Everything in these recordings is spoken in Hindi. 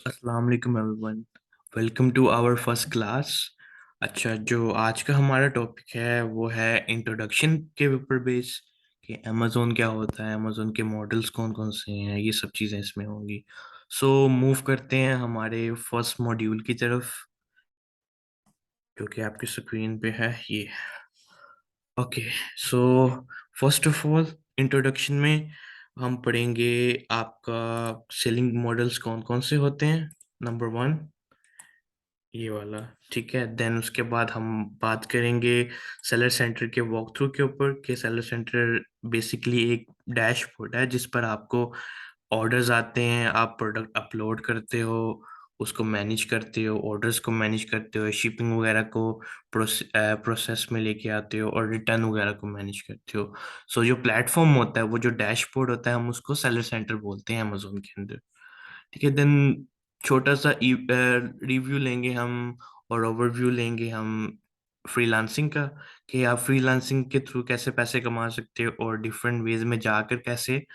अस्सलाम वालेकुम everyone. Welcome to our first class. अच्छा, जो आज का हमारा टॉपिक है वो है इंट्रोडक्शन के ऊपर बेस कि अमेज़ोन क्या होता है, अमेज़ोन के मॉडल्स कौन कौन से हैं, ये सब चीज़ें इसमें होंगी। सो मूव करते हैं हमारे फर्स्ट मॉड्यूल की तरफ, जो कि आपकी स्क्रीन पे है ये। Okay, so first of all introduction में हम पढ़ेंगे आपका सेलिंग मॉडल्स कौन कौन से होते हैं। नंबर वन, ये वाला। ठीक है, देन उसके बाद हम बात करेंगे सेलर सेंटर के वॉक थ्रू के ऊपर कि सेलर सेंटर बेसिकली एक डैशबोर्ड है जिस पर आपको ऑर्डर्स आते हैं, आप प्रोडक्ट अपलोड करते हो, उसको मैनेज करते हो, ऑर्डर्स को मैनेज करते हो, शिपिंग वगैरह को प्रोसेस में लेके आते हो और रिटर्न वगैरह को मैनेज करते हो। सो जो प्लेटफॉर्म होता है, वो जो डैशबोर्ड होता है, हम उसको सेलर सेंटर बोलते हैं अमेजोन के अंदर। ठीक है, देन छोटा सा रिव्यू लेंगे हम और ओवरव्यू लेंगे हम फ्रीलांसिंग का कि आप फ्रीलांसिंग के थ्रू कैसे पैसे कमा सकते हो और डिफरेंट वेज में जाकर कैसे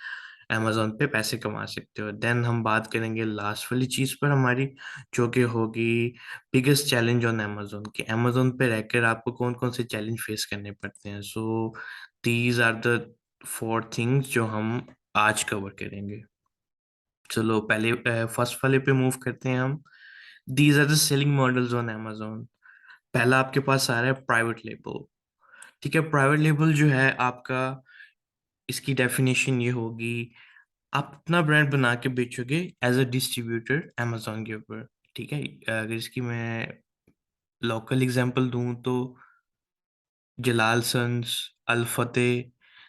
अमेजोन पे पैसे कमा सकते हो। देन हम बात करेंगे लास्ट वाली चीज पर हमारी, जो कि होगी बिगेस्ट चैलेंज ऑन अमेजोन, कि अमेजोन पे रहकर आपको कौन कौन से चैलेंज फेस करने पड़ते हैं। So these are the four things जो हम आज कवर करेंगे। चलो पहले फर्स्ट वाले पे मूव करते हैं हम। These are the selling models on amazon। पहला आपके पास आ रहा है प्राइवेट लेबल। ठीक है, प्राइवेट लेबल जो है आपका, इसकी डेफिनेशन ये होगी, आप अपना ब्रांड बना के बेचोगे एज अ डिस्ट्रीब्यूटर amazon के ऊपर। ठीक है, अगर इसकी मैं लोकल एग्जांपल दूं तो Jalal sons, Al Fateh,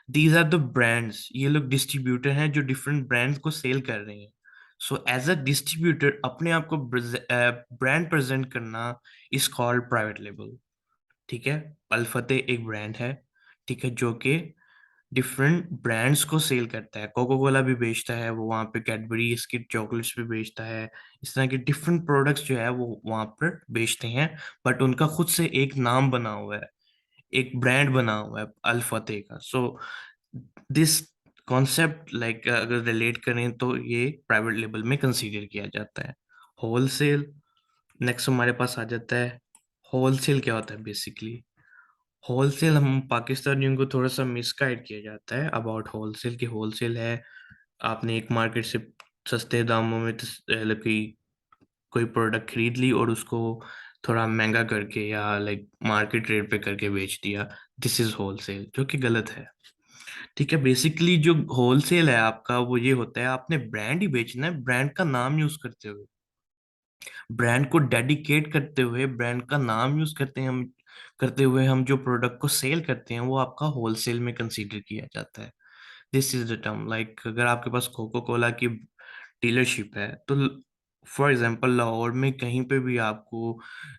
these are the brands. ये लोग डिस्ट्रीब्यूटर हैं जो डिफरेंट ब्रांड्स को सेल कर रहे हैं। सो एज अ डिस्ट्रीब्यूटर अपने आप को ब्रांड प्रेजेंट करना इज कॉल्ड प्राइवेट लेबल। ठीक है, अल फतेह एक ब्रांड है, ठीक है, जो कि डिफरेंट ब्रांड्स को सेल करता है। कोको कोला भी बेचता है वो वहाँ पे, कैडबरी इसकी चॉकलेट्स भी बेचता है। इस तरह के डिफरेंट प्रोडक्ट्स जो है वो वहाँ पर बेचते हैं, बट उनका खुद से एक नाम बना हुआ है, एक ब्रांड बना हुआ है अल फतेह का। सो दिस कॉन्सेप्ट लाइक अगर रिलेट करें तो ये प्राइवेट लेबल में कंसीडर किया जाता है। होलसेल नेक्स्ट हमारे पास आ जाता है। होलसेल क्या होता है बेसिकली? होलसेल, हम पाकिस्तानियों को थोड़ा सा मिसगाइड किया जाता है अबाउट होलसेल। की होलसेल है आपने एक मार्केट से सस्ते दामों में मतलब कि कोई प्रोडक्ट खरीद ली और उसको थोड़ा महंगा करके या लाइक मार्केट रेट पे करके बेच दिया। दिस इज होलसेल, जो कि गलत है। ठीक है, बेसिकली जो होलसेल है आपका वो ये होता है, आपने ब्रांड ही बेचना है, ब्रांड का नाम यूज करते हुए, ब्रांड को डेडिकेट करते हुए, ब्रांड का नाम यूज करते हैं हम, करते हुए हम जो प्रोडक्ट को सेल करते हैं वो आपका होलसेल में कंसीडर किया जाता है। This is the term. Like अगर आपके पास कोको कोला की डीलरशिप है तो फॉर एग्जांपल लाहौर में कहीं पे भी आपको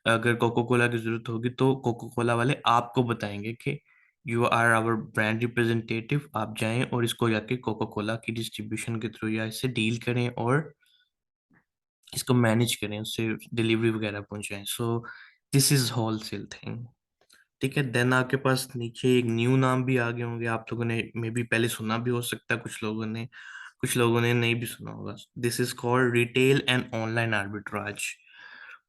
अगर कोको कोला की जरूरत होगी तो कोको कोला वाले आपको बताएंगे कि you are our brand representative, आप जाएं और इसको जाके कोको कोला की डिस्ट्रीब्यूशन के थ्रू या इससे डील करें और इसको मैनेज करें, उससे डिलीवरी वगैरह पहुंचाएं। So this is wholesale thing. ठीक है, देन आपके पास नीचे एक न्यू नाम भी आ गए होंगे, आप लोगों ने मे बी पहले सुना भी हो सकता है, कुछ लोगों ने नहीं भी सुना होगा। This is called retail and online arbitrage.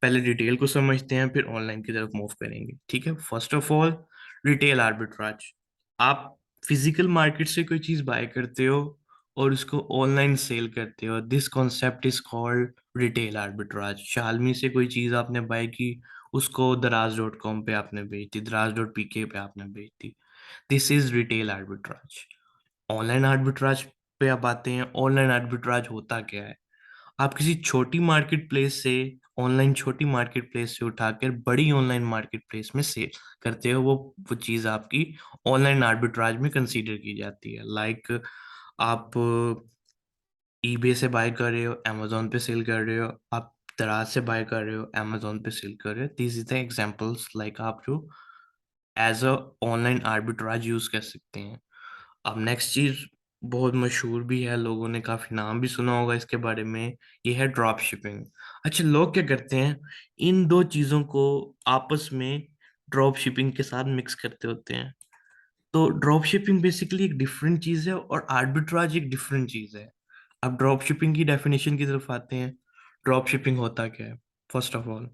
पहले डिटेल को समझते हैं फिर ऑनलाइन की तरफ मूव करेंगे। ठीक है, first of all retail arbitrage. आप फिजिकल मार्केट से कोई चीज बाय करते हो और उसको ऑनलाइन सेल करते हो, this concept is called retail arbitrage. Shahalmi से कोई चीज आपने बाय की, उसको दराज.com पे आपने बेच दी, दराज.pk पे आपने बेच दी। This is retail arbitrage. Online arbitrage पे आप आते हैं। ऑनलाइन आर्बिट्राज होता क्या है? आप किसी छोटी मार्केट प्लेस से, ऑनलाइन छोटी मार्केट प्लेस से उठाकर बड़ी ऑनलाइन मार्केट प्लेस में सेल करते हो, वो चीज आपकी ऑनलाइन आर्बिट्राज में कंसीडर की जाती है। लाइक आप ईबे से बाय कर रहे हो, amazon पे सेल कर रहे हो, आप दराज से बाय कर रहे हो, amazon पे सेल कर रहे हो। These is the examples like आप जो as a online arbitrage use कर सकते हैं। अब नेक्स्ट चीज बहुत मशहूर भी है, लोगों ने काफी नाम भी सुना होगा इसके बारे में, ये है ड्रॉप शिपिंग। अच्छा, लोग क्या करते हैं, इन दो चीजों को आपस में ड्रॉप शिपिंग के साथ मिक्स करते होते हैं। तो ड्रॉप शिपिंग बेसिकली एक डिफरेंट चीज है और आर्बिट्राज एक डिफरेंट चीज है। अब ड्रॉप शिपिंग की डेफिनेशन की तरफ आते हैं। ड्रॉप शिपिंग होता क्या है? First of all,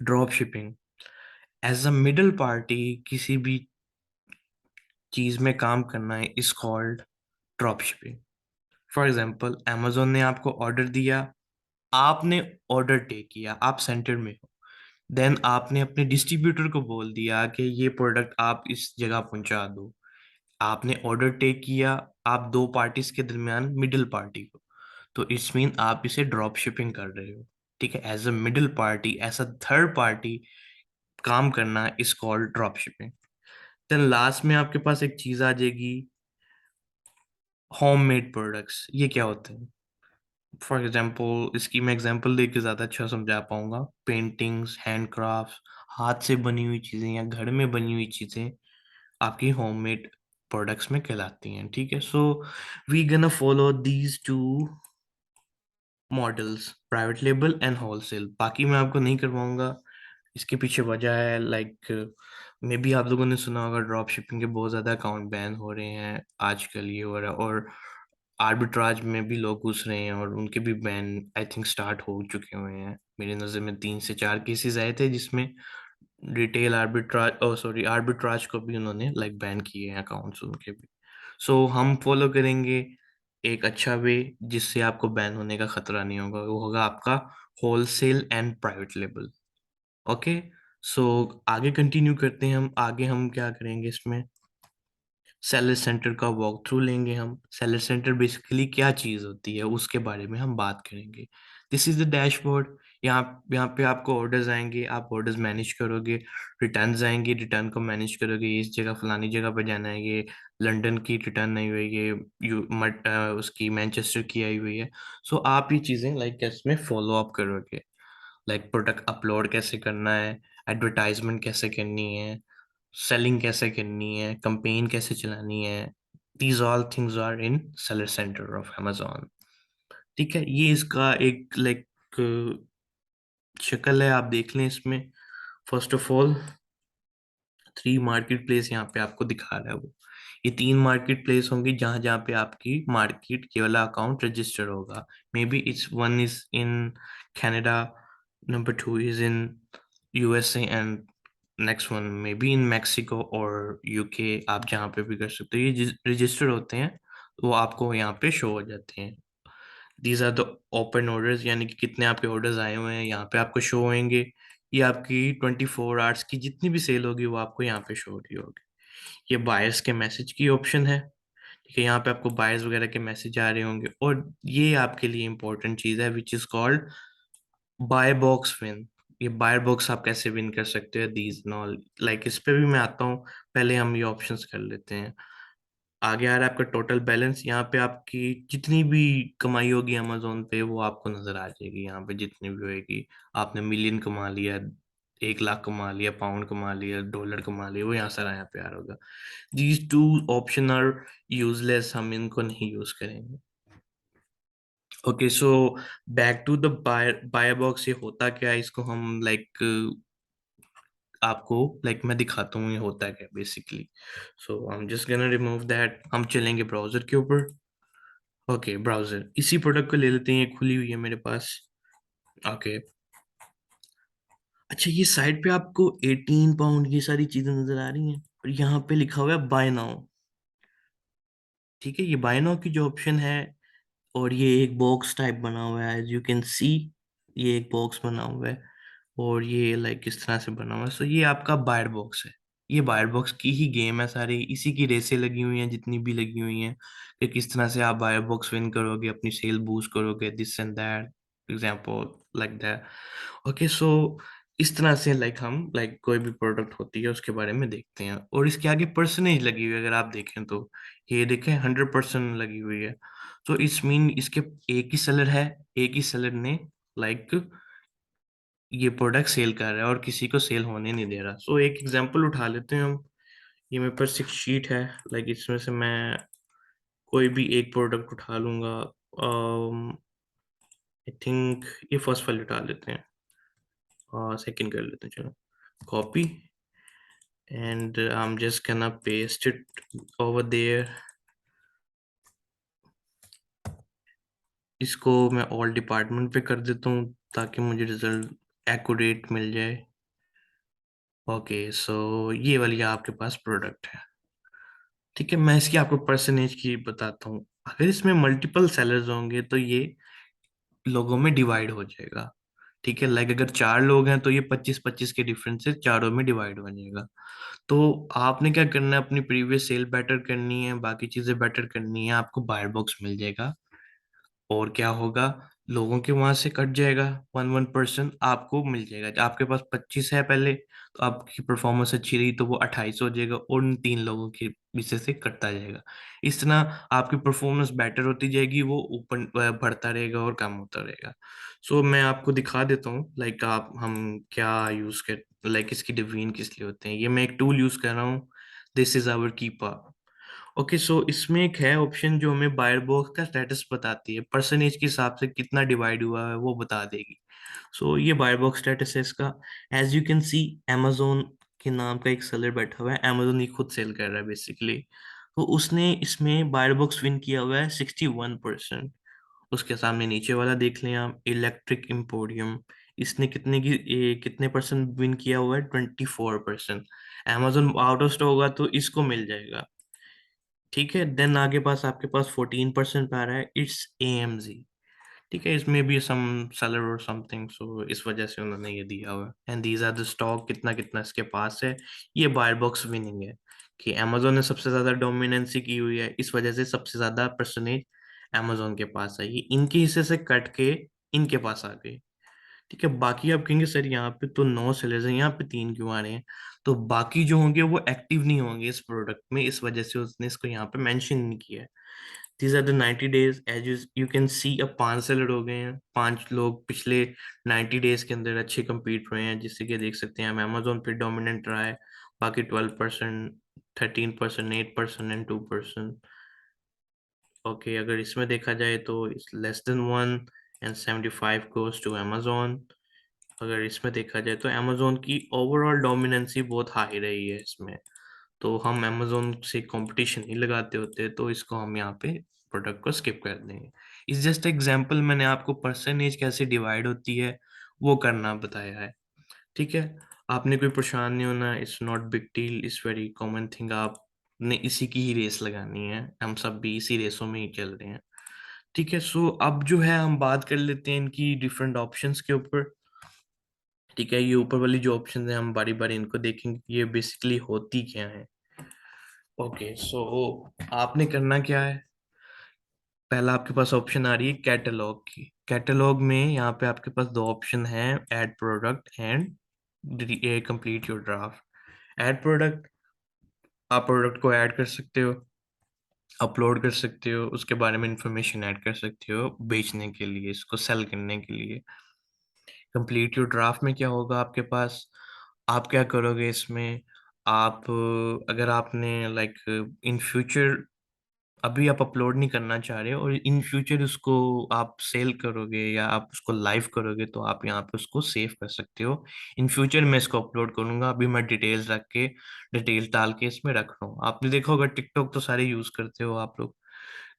drop shipping as a middle party किसी भी चीज में काम करना है is called drop shipping. For example, amazon ने आपको ऑर्डर दिया, आपने ऑर्डर टेक किया, आप सेंटर में हो, देन आपने अपने डिस्ट्रीब्यूटर को बोल दिया कि ये प्रोडक्ट आप इस जगह पहुंचा दो। आपने ऑर्डर टेक किया, आप दो पार्टीज के दरमियान मिडिल पार्टी को, तो इट्स मीन आप इसे ड्रॉप शिपिंग कर रहे हो। ठीक है, as a middle party, as a third party काम करना is called drop shipping. Then last में आपके पास एक चीज आ जाएगी, होम मेड प्रोडक्ट्स। ये क्या होते हैं? फॉर एग्जाम्पल, इसकी मैं एग्जाम्पल दे के ज्यादा अच्छा समझा पाऊंगा। पेंटिंग्स, हैंडक्राफ्ट, हाथ से बनी हुई चीजें या घर में बनी हुई चीजें आपकी होममेड प्रोडक्ट्स में कहलाती हैं। ठीक है, so we gonna follow these two models, private label and wholesale. बाकी मैं आपको नहीं करवाऊंगा, इसके पीछे वजह है लाइक मे बी आप लोगों ने सुना होगा ड्रॉप शिपिंग के बहुत ज्यादा अकाउंट बैन हो रहे हैं आजकल, ये हो रहा है। और आर्बिट्राज में भी लोग घुस रहे हैं और उनके भी बैन आई थिंक स्टार्ट हो चुके हुए हैं। मेरी नज़र में 3 से 4 केसेस आए थे जिसमें रिटेल आर्बिट्राज, ओ सॉरी, आर्बिट्राज को भी उन्होंने लाइक बैन किए हैं अकाउंट्स उनके भी। सो हम फॉलो करेंगे एक अच्छा वे जिससे आपको बैन होने का खतरा नहीं होगा, वो होगा आपका wholesale and private label. Okay, so आगे कंटिन्यू करते हैं। हम आगे हम क्या करेंगे इसमें, सेलर सेंटर का वॉक थ्रू लेंगे हम। सेलर सेंटर बेसिकली क्या चीज़ होती है उसके बारे में हम बात करेंगे। This is the dashboard. यहाँ पे आपको ऑर्डर्स आएंगे, आप ऑर्डर्स मैनेज करोगे। रिटर्न्स आएंगे, रिटर्न को मैनेज करोगे। ये इस जगह फलानी जगह पे जाना है, ये लंदन की रिटर्न आई हुई है, ये उसकी मैनचेस्टर की आई हुई है। सो आप ये चीज़ें लाइक इसमें फॉलो अप करोगे, लाइक प्रोडक्ट अपलोड कैसे करना है, एडवर्टाइजमेंट कैसे करनी है, सेलिंग कैसे करनी है, कंपेन कैसे चलानी है। These all things are in seller centre of Amazon। ठीक है, ये इसका एक लाइक शक्ल है, आप देख लें इसमें। First of all, 3 market place यहाँ पे आपको दिखा रहा है वो। ये 3 मार्केट प्लेस होंगी जहां जहां पे आपकी मार्केट के वाला अकाउंट रजिस्टर होगा। May be it's one is in Canada, number 2 is in USA, and next one may be in Mexico और यूके। आप जहाँ पे भी कर सकते हो, ये रजिस्टर होते हैं, वो आपको यहाँ पे शो हो जाते हैं। These are the open orders, यानी कि कितने आपके ऑर्डर्स आए हुए हैं यहाँ पे आपको शो होंगे। ये आपकी 24 आवर्स की जितनी भी सेल होगी वो आपको यहाँ पे शो हो रही होगी। ये बायर्स के मैसेज की ऑप्शन है। ठीक है, यहाँ पे आपको बायर्स वगैरह के मैसेज आ रहे होंगे। और ये आपके लिए इंपॉर्टेंट चीज है which is called by box win. ये बायर बॉक्स आप कैसे विन कर सकते हैं, दीज नॉल लाइक इस पे भी मैं आता हूँ। पहले हम ये ऑप्शंस कर लेते हैं। आगे आ रहा है आपका टोटल बैलेंस। यहाँ पे आपकी जितनी भी कमाई होगी अमेजोन पे वो आपको नजर आ जाएगी। यहाँ पे जितनी भी होगी, आपने मिलियन कमा लिया, 1 लाख कमा लिया, पाउंड कमा लिया, डॉलर कमा लिया, वो यहाँ सारा यहाँ पे आ रहा होगा। These two option are useless, हम इनको नहीं यूज करेंगे। Okay, so back to the buyer buyer box. ये होता क्या है, इसको हम लाइक आपको लाइक मैं दिखाता हूँ ये होता क्या है basically. So I am just gonna remove that. हम चलेंगे ब्राउजर के ऊपर। ओके, ब्राउजर, इसी प्रोडक्ट को ले लेते हैं, ये खुली हुई है मेरे पास। ओके, अच्छा, ये साइड पे आपको 18 पाउंड ये सारी चीजें नजर आ रही हैं और यहाँ पे लिखा हुआ है बाय नाउ। ठीक है, ये बाय नाउ की जो ऑप्शन है, और ये एक बॉक्स टाइप बना हुआ है एज यू कैन सी। ये एक बॉक्स बना हुआ है और ये लाइक इस तरह से बना हुआ है। सो ये आपका बायर बॉक्स है। ये बायर बॉक्स की ही गेम है सारी, इसी की रेसें लगी हुई हैं जितनी भी लगी हुई हैं कि किस तरह से आप बायर बॉक्स विन करोगे, अपनी सेल बूस्ट करोगे, this and that example like that. Okay, so इस तरह से लाइक हम लाइक कोई भी प्रोडक्ट होती है उसके बारे में देखते हैं। और इसके आगे परसेंटेज लगी हुई है, अगर आप देखें तो ये देखें 100% लगी हुई है। तो इस मीन इसके एक ही सेलर है, एक ही सेलर ने लाइक ये प्रोडक्ट सेल कर रहा है और किसी को सेल होने नहीं दे रहा। सो एक एग्जांपल उठा लेते हैं हम। ये मेरे पास एक शीट है, लाइक इसमें से मैं कोई भी एक प्रोडक्ट उठा लूंगा। आई थिंक ये फर्स्ट वाली उठा लेते हैं और सेकंड कर लेते हैं, चलो। Copy, and I am just can paste it over there. इसको मैं ऑल डिपार्टमेंट पे कर देता हूँ ताकि मुझे रिजल्ट एक्यूरेट मिल जाए। ओके, सो ये वाली आपके पास प्रोडक्ट है। ठीक है, मैं इसकी आपको परसेंटेज की बताता हूँ। अगर इसमें मल्टीपल सेलर्स होंगे तो ये लोगों में डिवाइड हो जाएगा। ठीक है, लाइक अगर चार लोग हैं तो ये 25-25 के डिफरेंस से चारों में डिवाइड हो जाएगा। तो आपने क्या करना है, अपनी प्रीवियस सेल बेटर करनी है, बाकी चीजें बेटर करनी है, आपको बायर बॉक्स मिल जाएगा। और क्या होगा, लोगों के वहां से कट जाएगा, 1% आपको मिल जाएगा। आपके पास 25 है पहले, तो आपकी परफॉर्मेंस अच्छी रही तो वो 28 हो जाएगा, और उन तीन लोगों के पीछे से कटता जाएगा। इस तरह आपकी परफॉर्मेंस बेटर होती जाएगी, वो ऊपर बढ़ता रहेगा और कम होता रहेगा। सो मैं आपको दिखा देता हूँ, लाइक आप हम क्या यूज कर, लाइक इसकी डिवीजन किस लिए होते हैं। ये मैं एक टूल यूज कर रहा हूँ, दिस इज आवर कीपा। ओके, सो इसमें एक है ऑप्शन जो हमें बायर बॉक्स का स्टेटस बताती है, परसेंटेज के हिसाब से कितना डिवाइड हुआ है वो बता देगी। सो ये बायर बॉक्स स्टेटस है इसका। As you can see, amazon के नाम का एक सेलर बैठा हुआ है, amazon ही खुद सेल कर रहा है बेसिकली। तो उसने इसमें बायर बॉक्स विन किया हुआ है 61%। उसके सामने नीचे वाला देख लें आप, इलेक्ट्रिक एम्पोरियम, इसने कितने परसेंट विन किया हुआ है, 24%। amazon आउट ऑफ स्टॉक होगा तो इसको मिल जाएगा। ठीक है, देन आगे पास आपके पास 14% पे आ रहा है, इट्स AMZ। ठीक है, इसमें भी सम सेलर और समथिंग, सो इस वजह से उन्होंने ये दिया हुआ है। And these are the stock, कितना कितना इसके पास है। ये बायर बॉक्स विनिंग है कि amazon ने सबसे ज्यादा डोमिनेंसी की हुई है, इस वजह से सबसे ज्यादा परसेंटेज amazon के पास है। ये इनके हिस्से से कट के इनके पास आ गई। ठीक है, बाकी आप कहेंगे सर यहाँ पे तो 9 सेलर्स हैं, यहाँ पे 3 क्यों आ रहे हैं। तो बाकी जो होंगे वो एक्टिव नहीं होंगे इस प्रोडक्ट में, इस वजह से उसने इसको यहाँ पे मेंशन नहीं किया है। These are the 90 days, as you can see. अब 5 सेलर हो गए हैं, 5 लोग पिछले 90 डेज के अंदर अच्छे compete हुए हैं, जिससे कि देख सकते हैं हम अमेजोन पे डोमिनेंट रहा है। बाकी 12%, 13%, 8% एंड 2%। ओके, अगर इसमें देखा जाए तो less than 1 and 75 goes to amazon। अगर इसमें देखा जाए तो amazon की ओवरऑल डोमिनेंसी बहुत हाई रही है इसमें। तो हम amazon से कंपटीशन नहीं लगाते होते, तो इसको हम यहाँ पे प्रोडक्ट को स्किप कर देंगे। इस जस्ट एग्जांपल मैंने आपको परसेंटेज कैसे डिवाइड होती है वो करना बताया है। ठीक है, आपने कोई परेशान नहीं होना, it's not big deal, it's very common thing. आपने इसी की ही रेस लगानी है, हम सब भी इसी रेसों में ही चल रहे हैं। ठीक है, सो अब जो है हम बात कर लेते हैं इनकी डिफरेंट ऑप्शंस के ऊपर। ठीक है, ये ऊपर वाली जो ऑप्शन है हम बारी बारी इनको देखेंगे, ये बेसिकली होती क्या है। ओके, सो आपने करना क्या है, पहला आपके पास ऑप्शन आ रही है कैटलॉग की। कैटलॉग में यहाँ पे आपके पास दो ऑप्शन है, add product and complete your draft. Add product, आप प्रोडक्ट को ऐड कर सकते हो, अपलोड कर सकते हो, उसके बारे में इंफॉर्मेशन ऐड कर सकते हो बेचने के लिए, इसको सेल करने के लिए। कंप्लीट योर ड्राफ्ट में क्या होगा आपके पास, आप क्या करोगे इसमें, आप अगर आपने लाइक इन फ्यूचर, अभी आप अपलोड नहीं करना चाह रहे हो और इन फ्यूचर उसको आप सेल करोगे या आप उसको लाइव करोगे, तो आप यहाँ पे उसको सेव कर सकते हो। इन फ्यूचर मैं इसको अपलोड करूंगा, अभी मैं डिटेल्स रख के, डिटेल्स डाल के इसमें रख रहा हूँ। आपने देखा होगा टिकटॉक तो सारे यूज करते हो आप लोग,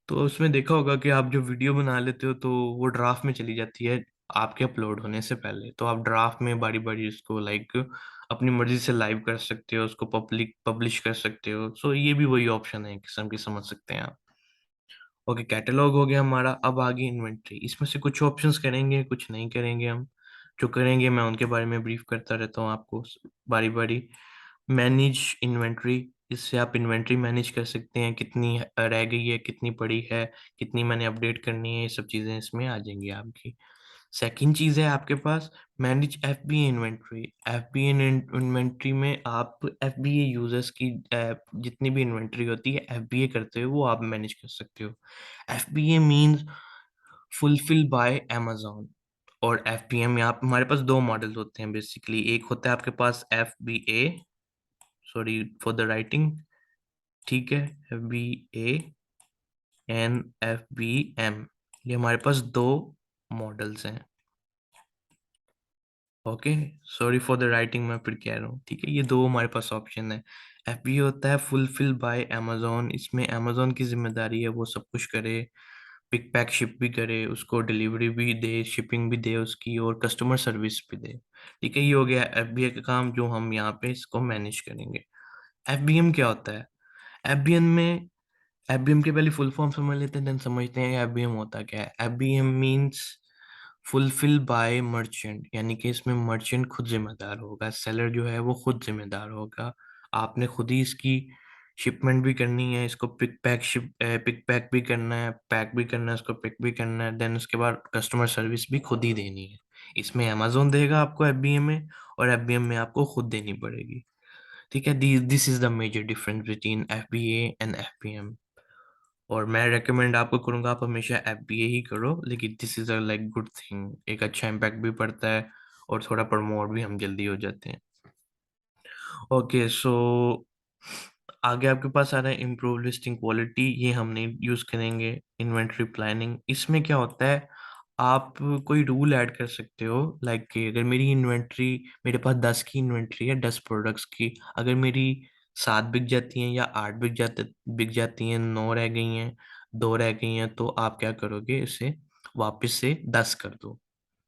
तो उसमें देखा होगा कि आप जो वीडियो बना लेते हो तो वो ड्राफ्ट में चली जाती है आपके अपलोड होने से पहले। तो आप ड्राफ्ट में बारी बारी उसको लाइक अपनी मर्जी से लाइव कर सकते हो, उसको पब्लिश कर सकते हो। सो ये भी वही ऑप्शन है, एक किस्म की, समझ सकते हैं आप। ओके, कैटलॉग हो गया हमारा, अब आगे इन्वेंट्री। इसमें से कुछ ऑप्शंस करेंगे, कुछ नहीं करेंगे हम। जो करेंगे मैं उनके बारे में ब्रीफ करता रहता हूँ आपको बारी बारी। मैनेज इन्वेंट्री, इससे आप इन्वेंट्री मैनेज कर सकते हैं, कितनी रह गई है, कितनी पड़ी है, कितनी मैंने अपडेट करनी है, ये सब चीजें इसमें आ जाएंगी आपकी। सेकंड चीज है आपके पास manage FBA inventory. FBA inventory में आप FBA यूजर्स की जितनी भी इन्वेंट्री होती है FBA करते हो वो आप मैनेज कर सकते हो। FBA means fulfil bye Amazon। और FBA में आप, हमारे पास दो मॉडल्स होते हैं बेसिकली, एक होता है आपके पास FBA, sorry for the writing. ठीक है, FBA एंड FBM, ये हमारे पास दो मॉडल्स हैं। Okay, sorry for the writing, मैं फिर कह रहा हूँ। ठीक है, ये दो हमारे पास ऑप्शन है। FBA होता है फुलफिल बाय Amazon, इसमें Amazon की जिम्मेदारी है वो सब कुछ करे, पिक पैक शिप भी करे, उसको डिलीवरी भी दे, शिपिंग भी दे उसकी, और कस्टमर सर्विस भी दे। ठीक है, ये हो गया एफबीए का काम जो हम यहाँ पे इसको मैनेज करेंगे। एफबीएम क्या होता है? एफबीएम में एफबीएम की पहले फुल फॉर्म समझ लेते हैं, देन समझते हैं एफबीएम होता क्या है। FBM means fulfil bye merchant, यानी कि इसमें मर्चेंट खुद जिम्मेदार होगा, सेलर जो है वो खुद जिम्मेदार होगा। आपने खुद ही इसकी शिपमेंट भी करनी है, इसको पिक पैक भी करना है, पैक भी करना है, इसको पिक भी करना है, देन उसके बाद कस्टमर सर्विस भी खुद ही देनी है। इसमें अमेजोन देगा आपको एफबीएम में, और एफबीएम में आपको खुद देनी पड़ेगी। ठीक है, this is the major difference between FBA and FBM. और मैं रेकमेंड आपको करूंगा आप हमेशा एफबीए ही करो, लेकिन this is a like good thing, एक अच्छा इम्पैक्ट भी पड़ता है, और थोड़ा प्रमोट भी हम जल्दी हो जाते हैं। ओके, सो आगे आपके पास आ रहा है इम्प्रूव लिस्टिंग क्वालिटी, ये हम नहीं यूज करेंगे। इन्वेंटरी प्लानिंग, इसमें क्या होता है, आप कोई रूल ऐड कर सकते हो, लाइक कि अगर मेरी इन्वेंट्री, मेरे पास 10 की इन्वेंट्री है, 10 प्रोडक्ट्स की, अगर मेरी 7 बिक जाती हैं या 8 बिक जाती हैं, 9 रह गई हैं, 2 रह गई हैं, तो आप क्या करोगे, इसे वापस से 10 कर दो।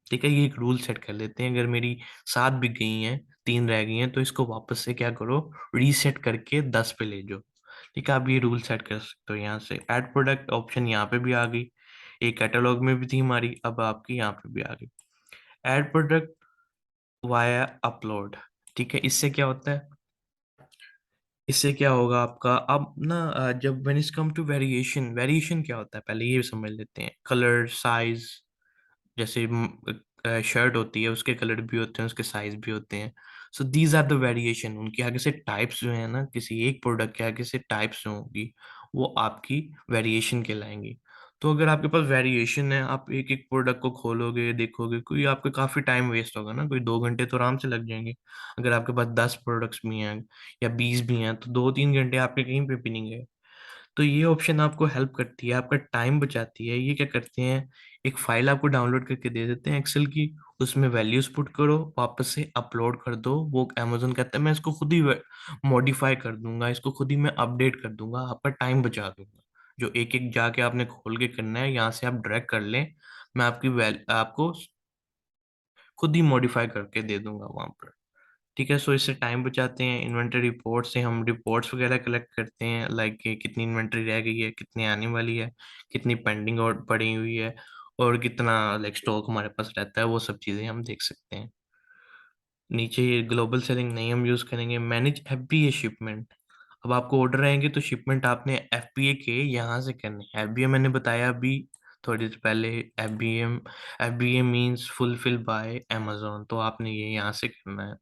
ठीक है, ये एक रूल सेट कर लेते हैं, अगर मेरी 7 बिक गई हैं, 3 रह गई हैं, तो इसको वापस से क्या करो, रीसेट करके 10 पे ले जाओ। ठीक है, आप ये रूल सेट कर सकते हो। यहाँ से ऐड प्रोडक्ट ऑप्शन यहाँ पे भी आ गई, एक कैटलॉग में भी थी हमारी, अब आपकी यहाँ पे भी आ गई ऐड प्रोडक्ट वाया अपलोड। ठीक है, इससे क्या होता है, इससे क्या होगा आपका अब ना, जब when is come to variation, variation क्या होता है पहले ये समझ लेते हैं। कलर, साइज, जैसे शर्ट होती है, उसके कलर भी होते हैं, उसके साइज भी होते हैं। So these are the variation, उनके आगे से टाइप्स जो है ना, किसी एक प्रोडक्ट के आगे से टाइप्स जो होगी, वो आपकी वेरिएशन कहलाएंगी। तो अगर आपके पास वेरिएशन है, आप एक एक प्रोडक्ट को खोलोगे, देखोगे, कोई आपका काफी टाइम वेस्ट होगा ना, कोई 2 घंटे तो आराम से लग जाएंगे। अगर आपके पास 10 प्रोडक्ट्स भी हैं या 20 भी हैं, तो 2-3 घंटे आपके कहीं पे भी नहीं गए। तो ये ऑप्शन आपको हेल्प करती है, आपका टाइम बचाती है। ये क्या करते हैं, एक फाइल आपको डाउनलोड करके दे देते हैं एक्सेल की, उसमें वैल्यूज पुट करो, वापस से अपलोड कर दो। वो अमेजोन कहता है मैं इसको खुद ही मॉडिफाई कर दूंगा, इसको खुद ही मैं अपडेट कर दूंगा, आपका टाइम बचा दूंगा। जो एक एक जाके आपने खोल के करना है, यहाँ से आप ड्रैग कर लें, मैं आपको खुद ही मॉडिफाई करके दे दूंगा वहां पर। ठीक है, सो इससे टाइम बचाते हैं। इन्वेंटरी रिपोर्ट से हम रिपोर्ट्स वगैरह कलेक्ट करते हैं, लाइक कितनी इन्वेंटरी रह गई है, कितनी आने वाली है, कितनी पेंडिंग और पड़ी हुई है, और कितना लाइक स्टॉक हमारे पास रहता है, वो सब चीज़ें हम देख सकते हैं। नीचे ये ग्लोबल सेलिंग नहीं हम यूज़ करेंगे। मैनेज एफबीए शिपमेंट, अब आपको ऑर्डर आएंगे तो शिपमेंट आपने एफबीए के यहाँ से करनी है। एफबीए मैंने बताया अभी थोड़ी देर पहले, FBM FBA means fulfil bye Amazon, तो आपने ये यहाँ से करना है।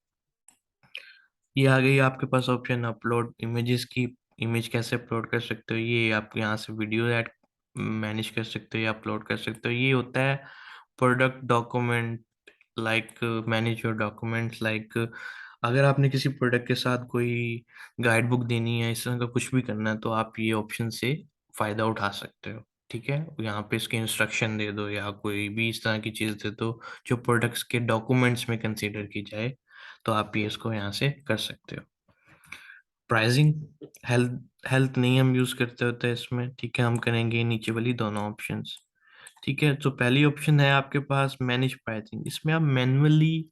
ये आ गई आपके पास ऑप्शन अपलोड इमेजेस की। इमेज कैसे अपलोड कर सकते हो, ये आप यहाँ से वीडियो ऐड मैनेज कर सकते हो या अपलोड कर सकते हो। ये होता है product document, like manage your documents, like अगर आपने किसी प्रोडक्ट के साथ कोई गाइड बुक देनी है, इस तरह का कुछ भी करना है, तो आप ये ऑप्शन से फायदा उठा सकते हो। ठीक है, यहाँ पे इसके इंस्ट्रक्शन दे दो या कोई भी इस तरह की चीज़ दे दो जो प्रोडक्ट्स के डॉक्यूमेंट्स में कंसीडर की जाए, तो आप ये इसको यहाँ से कर सकते हो। प्राइसिंग, हेल्थ हेल्थ नहीं हम यूज करते होते इसमें। ठीक है, हम करेंगे नीचे वाली दोनों ऑप्शंस। ठीक है, तो पहली ऑप्शन है आपके पास मैनेज प्राइसिंग, इसमें आप मैनुअली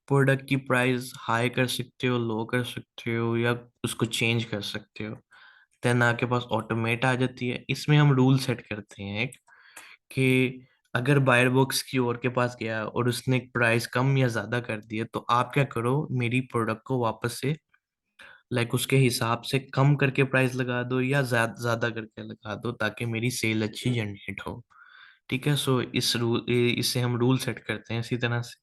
प्रोडक्ट की प्राइस हाई कर सकते हो, लो कर सकते हो, या उसको चेंज कर सकते हो। देन आपके पास ऑटोमेट आ जाती है, इसमें हम रूल सेट करते हैं एक, कि अगर बायर बॉक्स की ओर के पास गया और उसने प्राइस कम या ज्यादा कर दिया, तो आप क्या करो, मेरी प्रोडक्ट को वापस से लाइक उसके हिसाब से कम करके प्राइस लगा दो, या ज्यादा करके लगा दो, ताकि मेरी सेल अच्छी जनरेट हो। ठीक है, सो इससे हम रूल सेट करते हैं। इसी तरह से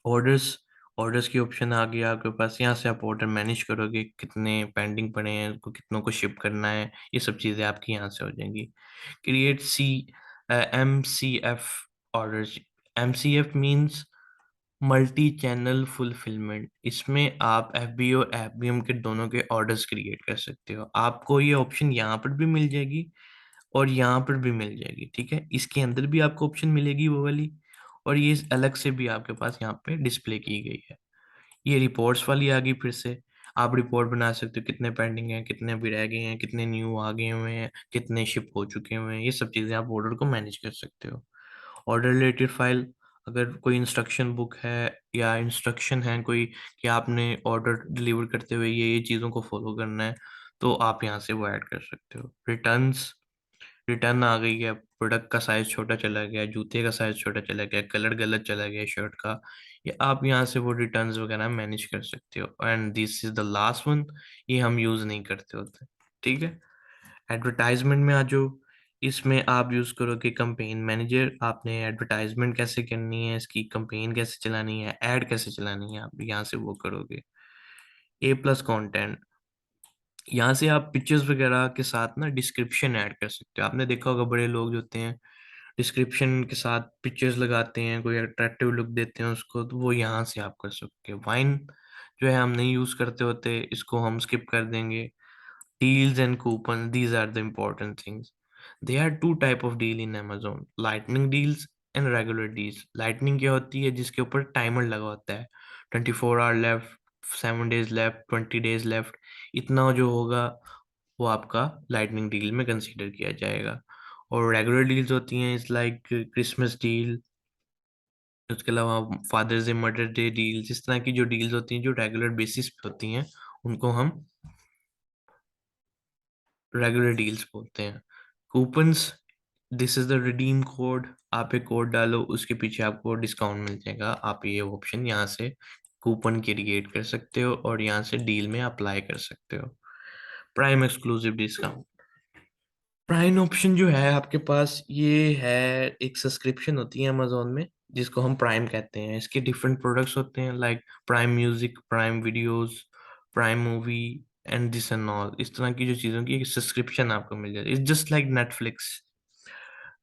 ऑर्डर्स, ऑर्डर्स की ऑप्शन आ गया आपके पास, यहाँ से आप ऑर्डर मैनेज करोगे, कितने पेंडिंग पड़े हैं, उनको कितनों को शिप करना है, ये सब चीज़ें आपकी यहाँ से हो जाएंगी। Create MCF orders. MCF means multi channel fulfilment, इसमें आप FBO और FBM के दोनों के ऑर्डर्स क्रिएट कर सकते हो। आपको ये ऑप्शन यहाँ पर भी मिल जाएगी और यहाँ पर भी मिल जाएगी। ठीक है, इसके अंदर भी आपको ऑप्शन मिलेगी वो वाली, और ये अलग से भी आपके पास यहाँ पे डिस्प्ले की गई है। ये रिपोर्ट्स वाली आ गई फिर से। आप रिपोर्ट बना सकते हो कितने पेंडिंग हैं, कितने अभी रह गए हैं, कितने न्यू आ गए हुए हैं, कितने शिप हो चुके हुए हैं। ये सब चीज़ें आप ऑर्डर को मैनेज कर सकते हो। ऑर्डर रिलेटेड फाइल, अगर कोई इंस्ट्रक्शन बुक है या इंस्ट्रक्शन है कोई कि आपने ऑर्डर डिलीवर करते हुए ये चीज़ों को फॉलो करना है, तो आप यहाँ से वो ऐड कर सकते हो। रिटर्न्स, रिटर्न आ गई है, प्रोडक्ट का साइज छोटा चला गया, जूते का साइज छोटा चला गया, कलर गलत चला गया शर्ट का, ये आप यहाँ से वो रिटर्न्स वगैरह मैनेज कर सकते हो। And this is the last one, ये हम यूज नहीं करते होते। ठीक है, एडवर्टाइजमेंट में आ जाओ। इसमें आप यूज करोगे कैंपेन मैनेजर। आपने एडवर्टाइजमेंट कैसे करनी है, इसकी कैंपेन कैसे चलानी है, ऐड कैसे चलानी है, आप यहाँ से वो करोगे। ए प्लस कंटेंट, यहाँ से आप पिक्चर्स वगैरह के साथ ना डिस्क्रिप्शन ऐड कर सकते हो। आपने देखा होगा बड़े लोग जो होते हैं डिस्क्रिप्शन के साथ पिक्चर्स लगाते हैं, कोई अट्रैक्टिव लुक देते हैं उसको, तो वो यहाँ से आप कर सकते हो। वाइन जो है हम नहीं यूज करते होते, इसको हम स्किप कर देंगे। Deals and coupons, these are the important things. There are two type of deal in Amazon, lightning deals and regular deals. Lightning क्या होती है, जिसके ऊपर टाइमर लगा होता है, 24 hour left, 7 days left, 20 days left, इतना जो होगा वो आपका लाइटनिंग डील में कंसीडर किया जाएगा। और रेगुलर डील्स होती हैं, इस लाइक क्रिसमस डील, उसके अलावा father's day, mother's day deals, इस तरह की जो डील्स होती हैं जो रेगुलर बेसिस पे होती हैं, उनको हम रेगुलर डील्स बोलते हैं। Coupons, this is the redeem code. आप एक कोड डालो, उसके पीछे आपको डिस्काउंट मिल जाएगा। आप ये ऑप्शन यहाँ से कूपन क्रिएट कर सकते हो और यहाँ से डील में अप्लाई कर सकते हो। Prime exclusive discount, prime option जो है आपके पास, ये है एक सब्सक्रिप्शन होती है अमेजोन में जिसको हम प्राइम कहते हैं। इसके डिफरेंट प्रोडक्ट्स होते हैं like prime music, prime videos, prime movie and this and all. इस तरह की जो चीज़ों की एक सब्सक्रिप्शन आपको मिल जाती है, इट्स जस्ट लाइक नेटफ्लिक्स।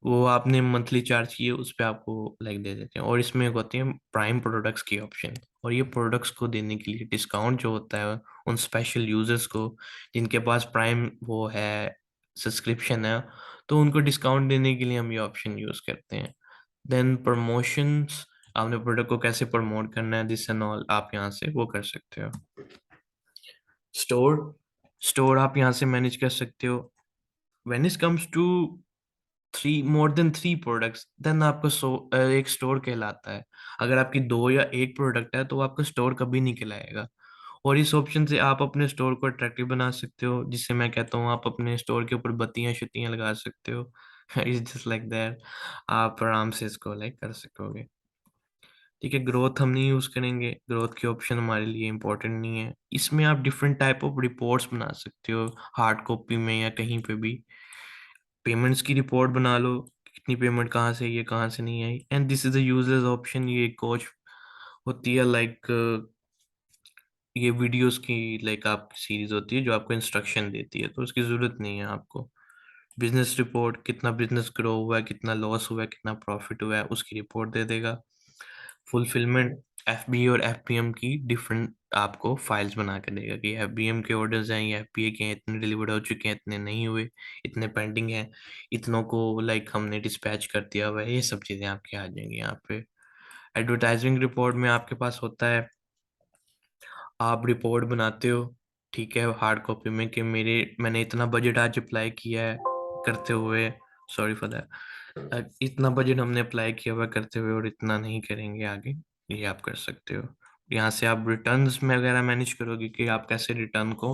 वो आपने मंथली चार्ज किए, उस पे आपको लाइक दे देते हैं। और इसमें एक होती है प्राइम प्रोडक्ट्स की ऑप्शन, और ये प्रोडक्ट्स को देने के लिए डिस्काउंट जो होता है उन स्पेशल यूजर्स को जिनके पास प्राइम वो है, सब्सक्रिप्शन है, तो उनको डिस्काउंट देने के लिए हम ये ऑप्शन यूज करते हैं। देन प्रमोशंस, आपने प्रोडक्ट को कैसे प्रमोट करना है, दिस एंड ऑल, आप यहाँ से वो कर सकते हो। स्टोर, स्टोर आप यहाँ से मैनेज कर सकते हो। When it comes to three, more than 3 products, then आपका एक स्टोर कहलाता है। अगर आपकी 2 या 1 प्रोडक्ट है तो आपका स्टोर कभी नहीं कहलाएगा। और इस ऑप्शन से आप अपने स्टोर को अट्रैक्टिव बना सकते हो, जिससे मैं कहता हूँ आप अपने स्टोर के ऊपर बत्तियां शुत्तियां लगा सकते हो। इट्स जस्ट लाइक दैट, आप आराम से इसको लाइक कर सकोगे। ठीक है, ग्रोथ हम नहीं यूज करेंगे, ग्रोथ की ऑप्शन हमारे लिए इंपॉर्टेंट नहीं है। इसमें आप डिफरेंट टाइप ऑफ रिपोर्ट्स बना सकते हो, हार्ड कॉपी में या कहीं पे भी। पेमेंट्स की रिपोर्ट बना लो, कितनी पेमेंट कहाँ से आई है, कहाँ से नहीं आई। And this is the useless option, ये कोच होती है लाइक, ये वीडियोस की लाइक आपकी सीरीज होती है जो आपको इंस्ट्रक्शन देती है, तो उसकी जरूरत नहीं है आपको। बिजनेस रिपोर्ट, कितना बिजनेस ग्रो हुआ है, कितना लॉस हुआ है, कितना प्रॉफिट हुआ है, उसकी रिपोर्ट दे देगा। फुलफिलमेंट, एफबी और एफपीएम की डिफरेंट आपको फाइल्स बना के देगा कि एफबीएम के ऑर्डर्स हैं या एफपीए के हैं, इतने डिलीवर्ड हो चुके हैं, इतने नहीं हुए, इतने पेंडिंग हैं, इतनों को लाइक हमने डिस्पैच कर दिया हुआ है। ये सब चीजें आपके आ जाएंगी यहाँ पे। एडवर्टाइजिंग रिपोर्ट में आपके पास होता है, आप रिपोर्ट बनाते हो, ठीक है, हार्ड कॉपी में कि मैंने इतना बजट आज अप्लाई किया है करते हुए, सॉरी फॉर दैट, इतना बजट हमने अप्लाई किया हुआ है करते हुए और इतना नहीं करेंगे आगे। ये आप कर सकते हो। यहाँ से आप रिटर्न्स में वगैरह मैनेज करोगे कि आप कैसे रिटर्न को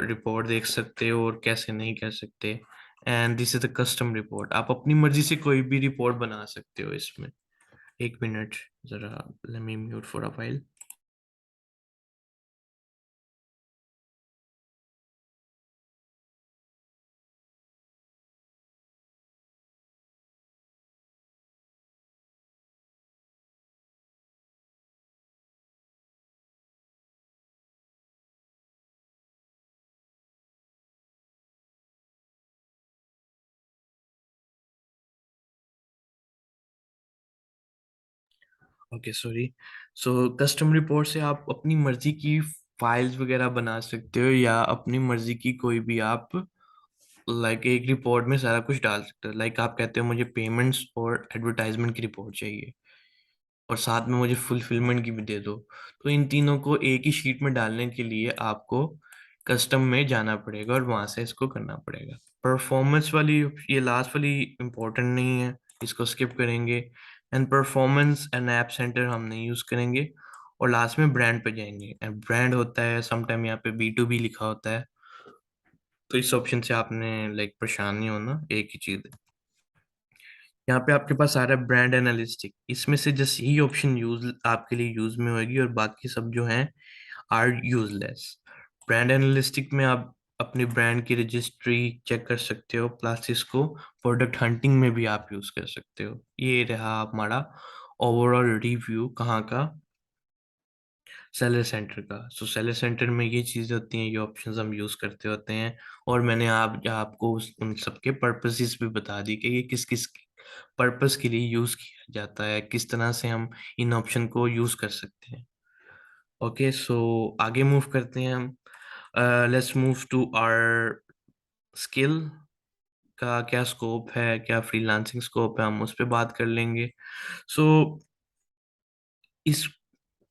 रिपोर्ट देख सकते हो और कैसे नहीं कर सकते। And this is the custom report, आप अपनी मर्जी से कोई भी रिपोर्ट बना सकते हो इसमें। 1 मिनट, जरा let me mute for a while. Okay sorry. So custom report से आप अपनी मर्जी की फाइल्स वगैरह बना सकते हो, या अपनी मर्जी की कोई भी आप लाइक एक रिपोर्ट में सारा कुछ डाल सकते हो। लाइक आप कहते हो मुझे पेमेंट्स और एडवर्टाइजमेंट की रिपोर्ट चाहिए, और साथ में मुझे फुलफिलमेंट की भी दे दो। तो इन तीनों को एक ही शीट में डालने के लिए आपको कस्टम में जाना पड़ेगा और वहां से इसको करना पड़ेगा। परफॉर्मेंस वाली, ये लास्ट वाली इम्पोर्टेंट नहीं है, इसको स्किप करेंगे। And performance and app centre हम नहीं यूज करेंगे। और लास्ट में ब्रांड पे जाएंगे, एंड ब्रांड होता है समटाइम यहाँ पे B2B लिखा होता है। तो इस ऑप्शन से आपने लाइक परेशान नहीं होना, एक ही चीज है। यहाँ पे आपके पास आ रहा है ब्रांड एनालिस्टिक, इसमें से जस्ट यही ऑप्शन यूज आपके लिए यूज में होगी और बाकी सब जो हैं आर यूजलेस। ब्रांड एनालिस्टिक में आप अपने ब्रांड की रजिस्ट्री चेक कर सकते हो, प्लस इसको प्रोडक्ट हंटिंग में भी आप यूज कर सकते हो। ये रहा हमारा ओवरऑल रिव्यू कहाँ का, सेलर सेंटर का। सो सेलर सेंटर में ये चीजें होती हैं, ये ऑप्शंस हम यूज करते होते हैं। और मैंने आपको उन सबके पर्पसेस भी बता दी कि ये किस किस पर्पस के लिए यूज किया जाता है, किस तरह से हम इन ऑप्शन को यूज कर सकते हैं। ओके, सो आगे मूव करते हैं हम। Let's move to our skill का क्या स्कोप है, क्या फ्रीलांसिंग स्कोप है, हम उस पर बात कर लेंगे। सो इस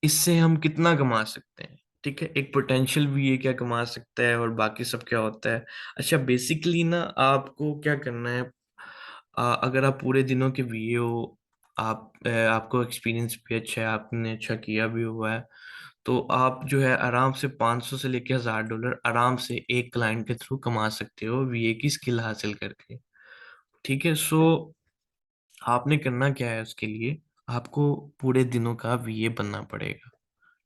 इससे हम कितना कमा सकते हैं, ठीक है, एक पोटेंशियल भी ये क्या कमा सकता है और बाकी सब क्या होता है। अच्छा, बेसिकली ना आपको क्या करना है, अगर आप पूरे दिनों के वीए हो, आपको एक्सपीरियंस भी अच्छा है, आपने अच्छा किया भी हुआ है, तो आप जो है आराम से 500 से लेके $1000 आराम से एक क्लाइंट के थ्रू कमा सकते हो वीए की स्किल हासिल करके। ठीक है, सो आपने करना क्या है उसके लिए, आपको पूरे दिनों का वीए बनना पड़ेगा।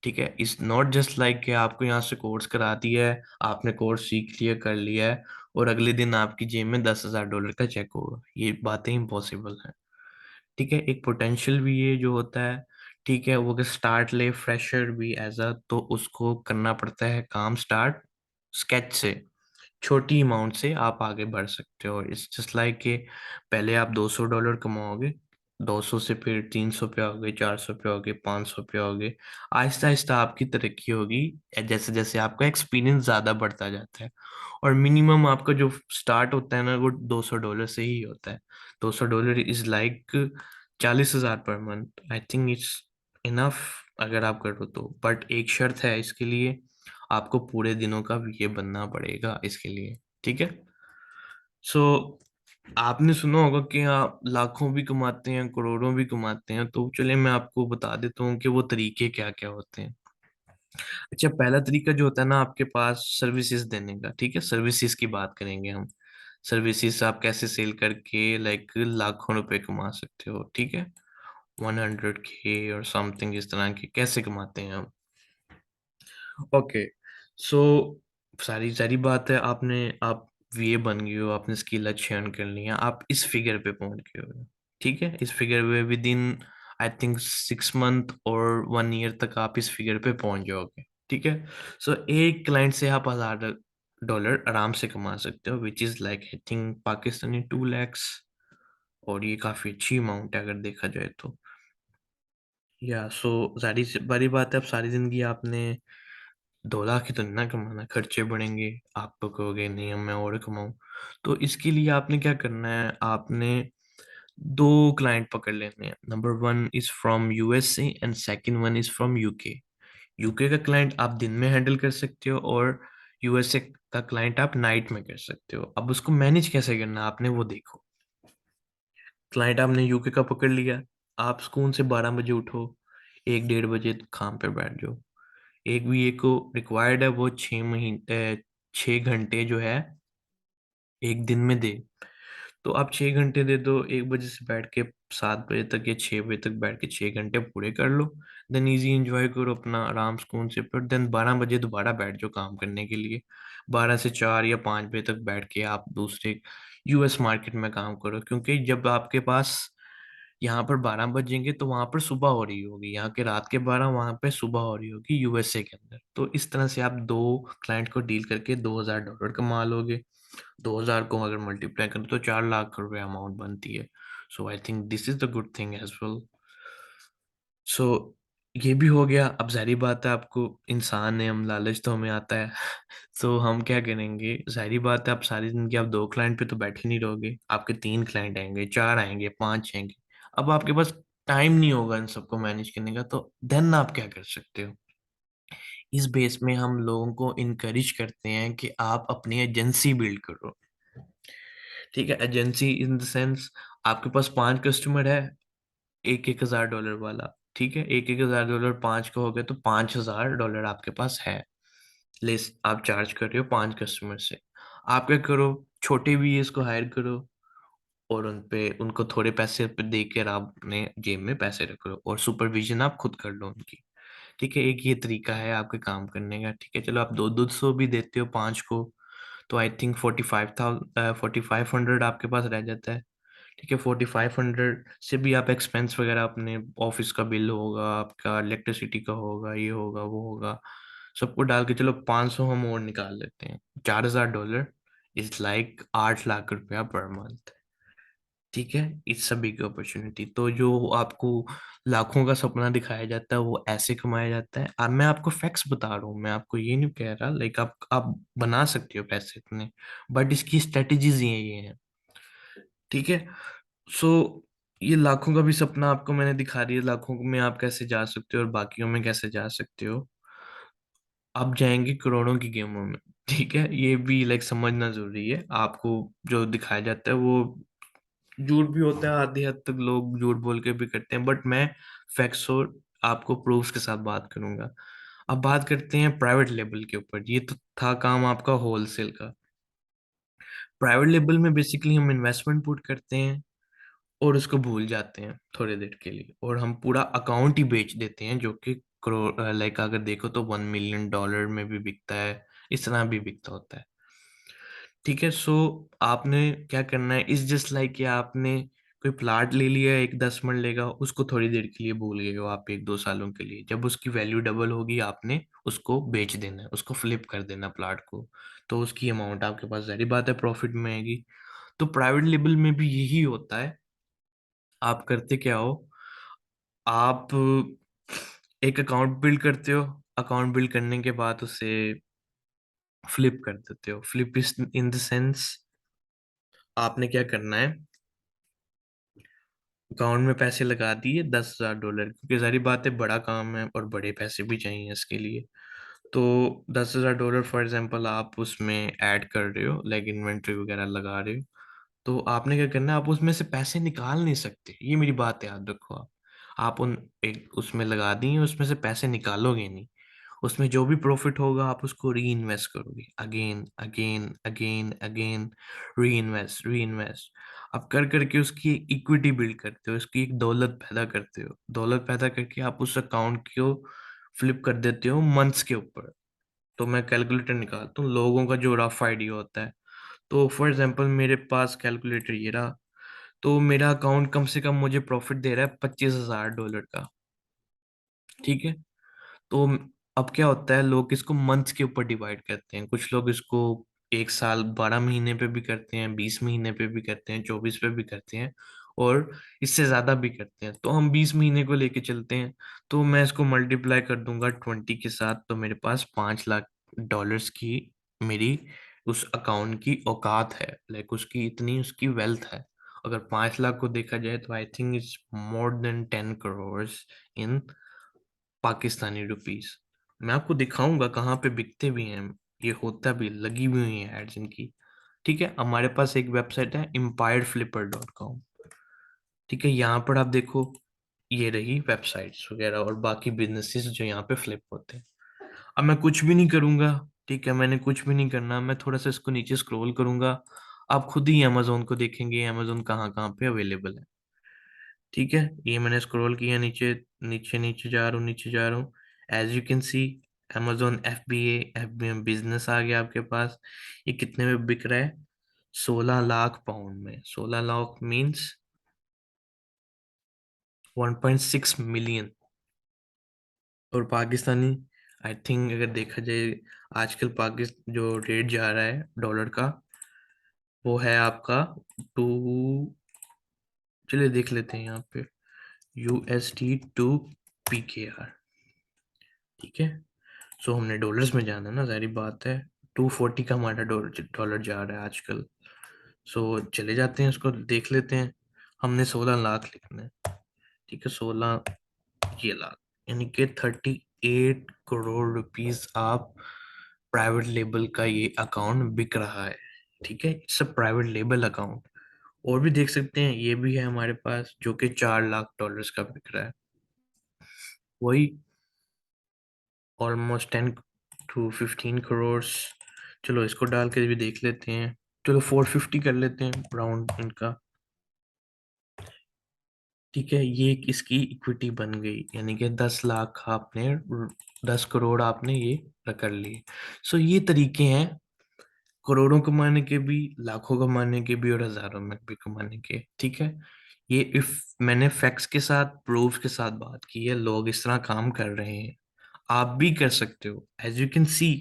ठीक है, इट्स नॉट जस्ट लाइक कि आपको यहाँ से कोर्स करा दिया है, आपने कोर्स सीख लिया, कर लिया है, और अगले दिन आपकी जेब में $10,000 का चेक होगा, ये बातें इम्पॉसिबल हैं। ठीक है, एक पोटेंशियल भी ये जो होता है, ठीक है, वो अगर स्टार्ट ले फ्रेशर भी एज अ, तो उसको करना पड़ता है काम स्टार्ट स्केच से, छोटी अमाउंट से आप आगे बढ़ सकते हो। इट्स जस्ट लाइक कि पहले आप $200 कमाओगे, 200 से फिर 300 पे आओगे, 400 पे आओगे, 500 पे आओगे। आहिस्ता आहिस्ता आपकी तरक्की होगी जैसे जैसे आपका एक्सपीरियंस ज्यादा बढ़ता जाता है। और मिनिमम आपका जो स्टार्ट होता है ना, वो $200 से ही होता है। $200 is like 40,000 per month. I think it's enough अगर आप करो तो, बट एक शर्त है इसके लिए, आपको पूरे दिनों का ये बनना पड़ेगा इसके लिए। ठीक है, सो आपने सुना होगा कि आप लाखों भी कमाते हैं, करोड़ों भी कमाते हैं, तो चलिए मैं आपको बता देता हूँ कि वो तरीके क्या क्या होते हैं। अच्छा, पहला तरीका जो होता है ना आपके पास सर्विसेज देने का, ठीक है, सर्विसेज की बात करेंगे हम। सर्विसेज आप कैसे सेल करके लाइक लाखों रुपए कमा सकते हो, ठीक है, 100K और समथिंग, इस तरह के कैसे कमाते हैं हम। ओके, सो सारी सारी बात है, आप वीए बन गए हो, आपने स्किल अच्छी अर्न कर ली है, आप इस फिगर पे पहुंच गए हो। ठीक है, इस फिगर पे with in I think 6 month और 1 ईयर तक आप इस फिगर पे पहुंच जाओगे। ठीक है, सो एक क्लाइंट से आप $1000 आराम से कमा सकते हो, which is like I think Pakistani 2 lakhs। और ये काफी अच्छी अमाउंट है अगर देखा जाए तो। या सो सारी बड़ी बात है, अब सारी जिंदगी आपने 2 लाख ही तो नहीं ना कमाना, खर्चे बढ़ेंगे, आप तो कहोगे नहीं अब मैं और कमाऊं। तो इसके लिए आपने क्या करना है, आपने दो क्लाइंट पकड़ लेने हैं। Number one is from USA and second one is from UK. UK का क्लाइंट आप दिन में हैंडल कर सकते हो और यूएसए का क्लाइंट आप नाइट में कर सकते हो। अब उसको मैनेज कैसे करना है आपने वो देखो। क्लाइंट आपने यूके का पकड़ लिया, आप सुकून से 12 बजे उठो, 1 1:30 बजे काम पे बैठ जाओ। एक भी एक को रिक्वायर्ड है वो 6 घंटे जो है एक दिन में दे। तो आप 6 घंटे दे दो, 1 बजे से बैठ के 7 बजे तक या 6 बजे तक बैठ के 6 घंटे पूरे कर लो। देन इजी एंजॉय करो अपना आराम सुकून से, फिर देन 12 बजे दोबारा बैठ जाओ काम करने के लिए। 12 से 4 या 5 बजे तक बैठ के आप दूसरे यूएस मार्केट में काम करो, क्योंकि जब आपके पास यहाँ पर 12 बजेंगे तो वहां पर सुबह हो रही होगी, यहाँ के रात के 12 वहां पे सुबह हो रही होगी यूएसए के अंदर। तो इस तरह से आप दो क्लाइंट को डील करके $2000 कमा लोगे। 2000 को अगर मल्टीप्लाई करें तो 4 लाख रुपए अमाउंट बनती है। So I think this is the good thing as well. So ये भी हो गया। अब जाहिर बात है, आपको इंसान है हम, लालच तो हमें आता है। सो हम क्या करेंगे, जाहिर बात है आप सारी जिंदगी आप दो क्लाइंट पे तो बैठे नहीं रहोगे, आपके 3 क्लाइंट आएंगे, 4 आएंगे, 5 आएंगे। अब आपके पास टाइम नहीं होगा इन सबको मैनेज करने का, तो देन आप क्या कर सकते हो? इस बेस में हम लोगों को इनकरेज करते हैं कि आप अपनी एजेंसी बिल्ड करो। ठीक है, एजेंसी इन द सेंस, आपके पास 5 कस्टमर है, $1,000 वाला। ठीक है, $1,000 पांच का हो गया तो $5,000 आपके पास है। लेस आप चार्ज कर रहे हो 5 कस्टमर से। आप क्या करो, छोटे भी इसको हायर करो, और उनको थोड़े पैसे पे देकर आप अपने जेब में पैसे रख लो, और सुपरविजन आप खुद कर लो उनकी। ठीक है, एक ये तरीका है आपके काम करने का। ठीक है, चलो आप दो 200 भी देते हो 5 को, तो आई थिंक 4500 आपके पास रह जाता है। ठीक है, 4500 से भी आप एक्सपेंस वगैरह, अपने ऑफिस का बिल होगा, आपका इलेक्ट्रिसिटी का होगा, ये होगा वो होगा, सबको डाल के चलो 500 हम और निकाल लेते हैं। $4,000 इज लाइक 8 लाख रुपया पर मंथ। ठीक है, इट्स अ बिग अपॉर्चुनिटी। तो जो आपको लाखों का सपना दिखाया जाता है वो ऐसे कमाया जाता है। अब मैं आपको फैक्ट्स बता रहा हूँ, मैं आपको ये नहीं कह रहा लाइक आप बना सकते हो पैसे इतने, बट इसकी स्ट्रेटेजीज ये हैं। ठीक है, सो ये लाखों का भी सपना आपको मैंने दिखा दिया, लाखों में आप कैसे जा सकते हो और बाकियों में कैसे जा सकते हो। आप जाएंगे करोड़ों की गेमों में। ठीक है, ये भी लाइक समझना जरूरी है। आपको जो दिखाया जाता है वो झूठ भी होता है, आधी हद तक लोग झूठ बोल के भी करते हैं, बट मैं फैक्ट्स और आपको प्रूफ्स के साथ बात करूंगा। अब बात करते हैं प्राइवेट लेबल के ऊपर। ये तो था काम आपका होलसेल का। प्राइवेट लेबल में बेसिकली हम इन्वेस्टमेंट पुट करते हैं और उसको भूल जाते हैं थोड़ी देर के लिए, और हम पूरा अकाउंट ही बेच देते हैं, जो कि करोड़ लाइक अगर देखो तो $1 मिलियन में भी बिकता है, इस तरह भी बिकता होता है। ठीक है, सो आपने क्या करना है, इस जस्ट लाइक कि आपने कोई प्लाट ले लिया एक 10 मरले का, उसको थोड़ी देर के लिए भूल गए हो आप, 1-2 सालों के लिए। जब उसकी वैल्यू डबल होगी आपने उसको बेच देना है, उसको फ्लिप कर देना प्लाट को, तो उसकी अमाउंट आपके पास जारी बात है प्रॉफिट में आएगी। तो प्राइवेट लेबल में भी यही होता है। आप करते क्या हो, आप एक अकाउंट बिल्ड करते हो, अकाउंट बिल्ड करने के बाद उसे फ्लिप कर देते हो। Flip is in the sense, आपने क्या करना है, अकाउंट में पैसे लगा दिए $10,000, क्योंकि सारी बात है बड़ा काम है और बड़े पैसे भी चाहिए इसके लिए। तो $10,000 फॉर एग्जांपल आप उसमें ऐड कर रहे हो, लाइक इन्वेंट्री वगैरह लगा रहे हो। तो आपने क्या करना है, आप उसमें से पैसे निकाल नहीं सकते, ये मेरी बात याद रखो। आप उन एक उसमें लगा दिए, उसमें से पैसे निकालोगे नहीं। उसमें जो भी प्रॉफिट होगा आप उसको री इन्वेस्ट करोगे, अगेन अगेन अगेन अगेन, री इन्वेस्ट री इन्वेस्ट। अब कर करके उसकी इक्विटी बिल्ड करते हो, उसकी एक दौलत पैदा करते हो। दौलत पैदा करके आप उस अकाउंट को फ्लिप कर देते हो मंथ्स के ऊपर। तो मैं कैलकुलेटर निकालता हूँ लोगों का जो रफ आइडिया होता है। तो फॉर एग्जांपल मेरे पास कैलकुलेटर ये रहा, तो मेरा अकाउंट कम से कम मुझे प्रॉफिट दे रहा है $25,000 का। ठीक है, तो अब क्या होता है, लोग इसको मंथ्स के ऊपर डिवाइड करते हैं। कुछ लोग इसको 1 साल 12 महीने पे भी करते हैं, 20 महीने पे भी करते हैं, 24 पे भी करते हैं, और इससे ज्यादा भी करते हैं। तो हम 20 महीने को लेके चलते हैं। तो मैं इसको मल्टीप्लाई कर दूंगा 20 के साथ, तो मेरे पास $5 लाख की मेरी उस अकाउंट की औकात है, लाइक उसकी इतनी उसकी वेल्थ है। अगर 5 लाख को देखा जाए तो I think it's more than 10 crore in Pakistani rupees. मैं आपको दिखाऊंगा कहाँ पे बिकते भी हैं, ये होता भी, लगी भी हुई है एड्स इनकी। ठीक है, हमारे पास एक वेबसाइट है empiredflipper.com। ठीक है, यहाँ पर आप देखो, ये रही वेबसाइट्स वगैरह और बाकी बिजनेसेस जो यहाँ पे फ्लिप होते हैं। अब मैं कुछ भी नहीं करूंगा। ठीक है, मैंने कुछ भी नहीं करना, मैं थोड़ा सा इसको नीचे स्क्रॉल करूंगा। आप खुद ही अमेजोन को देखेंगे, अमेजोन कहाँ कहाँ पे अवेलेबल है। ठीक है, ये मैंने स्क्रॉल किया नीचे, नीचे नीचे जा रहा हूँ, नीचे जा रहा हूँ। As you can see, amazon FBA business आ गया आपके पास। ये कितने में बिक रहा है? 16 लाख पाउंड में। 16 लाख मीन्स 1.6 मिलियन। और पाकिस्तानी, आई थिंक अगर देखा जाए आजकल पाकिस्तान जो रेट जा रहा है डॉलर का, वो है आपका टू, चलिए देख लेते हैं यहाँ पे, USD to PKR। ठीक है, सो हमने डॉलर्स में जाना है ना, सारी बात है। 240 का हमारा डॉलर डॉलर जा रहा है आजकल। सो चले जाते हैं, उसको देख लेते हैं। हमने 16 लाख लिखना है। ठीक है, 16 ये लाख, यानी कि 38 करोड़ रुपीस आप प्राइवेट लेबल का ये अकाउंट बिक रहा है। ठीक है, it's a private label account. और भी देख सकते हैं, ये भी है हमारे पास जो कि $4 लाख का बिक रहा है। वही ऑलमोस्ट 10 to 15 करोड़। चलो इसको डाल के भी देख लेते हैं। चलो 450 कर लेते हैं राउंड इनका। ठीक है, ये एक इसकी इक्विटी बन गई, यानी कि 10 लाख आपने, 10 करोड़ आपने ये कर लिए। सो ये तरीके हैं करोड़ों कमाने के भी, लाखों कमाने के भी, और हजारों में भी कमाने के। ठीक है, ये इफ मैंने फैक्ट्स के साथ, प्रूफ के साथ बात की है, लोग इस तरह काम कर रहे हैं, आप भी कर सकते हो। As you can see,